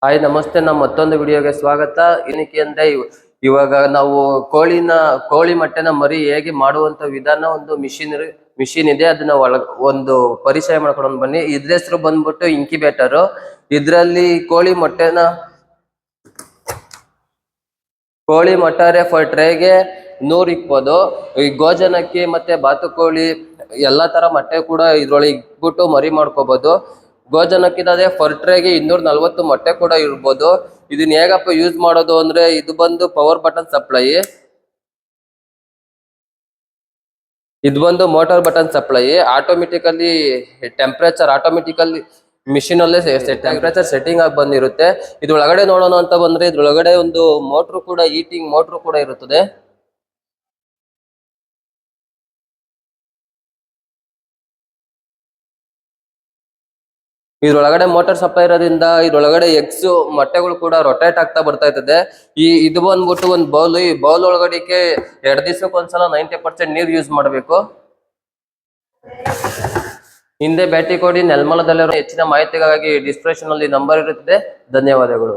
Hi ನಮಸ್ತೆ, ನಮ್ಮ ಮತ್ತೊಂದು ವಿಡಿಯೋಗೆ ಸ್ವಾಗತ. ಏನಕ್ಕೆ ಅಂದ್ರೆ ಇವಾಗ ನಾವು ಕೋಳಿ ಮೊಟ್ಟೆನ ಮರಿ ಹೇಗೆ ಮಾಡುವಂತ ವಿಧಾನ ಒಂದು ಮಿಷಿನ್ ಇದೆ. ಅದನ್ನ ಒಂದು ಪರಿಚಯ ಮಾಡ್ಕೊಂಡು ಬನ್ನಿ. ಇದ್ರ ಹೆಸರು ಬಂದ್ಬಿಟ್ಟು ಇಂಕ್ಯುಬೇಟರ್. ಇದ್ರಲ್ಲಿ ಕೋಳಿ ಮೊಟ್ಟೆ ಫರ್ ಟ್ರೇಗೆ 100 ಇಕ್ಬೋದು. ಈ ಗೋಜನಕ್ಕಿ ಮತ್ತೆ ಬಾತುಕೋಳಿ ಎಲ್ಲಾ ತರ ಮೊಟ್ಟೆ ಕೂಡ ಇದ್ರೊಳಗೆ ಇಟ್ಬಿಟ್ಟು ಮರಿ ಮಾಡ್ಕೋಬಹುದು. ಗೋಜನಕ್ಕಿದಾದ್ರೆ ಫರ್ ಟ್ರೇಗೆ 240 ಮೊಟ್ಟೆ ಕೂಡ ಇರ್ಬೋದು. ಇದನ್ನ ಹೇಗಪ್ಪ ಯೂಸ್ ಮಾಡೋದು ಅಂದ್ರೆ, ಇದು ಬಂದು ಪವರ್ ಬಟನ್ ಸಪ್ಲೈ, ಇದು ಬಂದು motor button supply. Automatically machine ಅಲ್ಲೇ ಟೆಂಪರೇಚರ್ ಸೆಟ್ಟಿಂಗ್ ಆಗಿ ಬಂದಿರುತ್ತೆ. ಇದ್ರೊಳಗಡೆ ನೋಡೋಣ ಅಂತ ಬಂದ್ರೆ, ಇದ್ರೊಳಗಡೆ ಒಂದು ಮೋಟ್ರು ಕೂಡ, ಹೀಟಿಂಗ್ ಮೋಟ್ರು ಕೂಡ ಇರುತ್ತದೆ. ಇದ್ರೊಳಗಡೆ ಮೋಟಾರ್ ಸಪ್ಲೈ ಇರೋದ್ರಿಂದ ಇದ್ರೊಳಗಡೆ ಎಗ್ಸ್ ಮೊಟ್ಟೆಗಳು ಕೂಡ ರೊಟೇಟ್ ಆಗ್ತಾ ಬರ್ತಾ ಇರ್ತದೆ. ಇದು ಬಂದ್ಬಿಟ್ಟು ಒಂದು ಬೌಲ್. ಈ ಬೌಲ್ ಒಳಗಡೆಗೆ 2 ದಿವಸಕ್ಕೆ ಒಂದ್ಸಲ 90% ನೀರು ಯೂಸ್ ಮಾಡಬೇಕು. ಹಿಂದೆ ಭೇಟಿ ಕೊಡಿ. ನೆಲಮಲದಲ್ಲಿರೋ ಹೆಚ್ಚಿನ ಮಾಹಿತಿಗಾಗಿ ಡಿಸ್ಕ್ರಿಪ್ಷನ್ ಅಲ್ಲಿ ನಂಬರ್ ಇರುತ್ತದೆ. ಧನ್ಯವಾದಗಳು.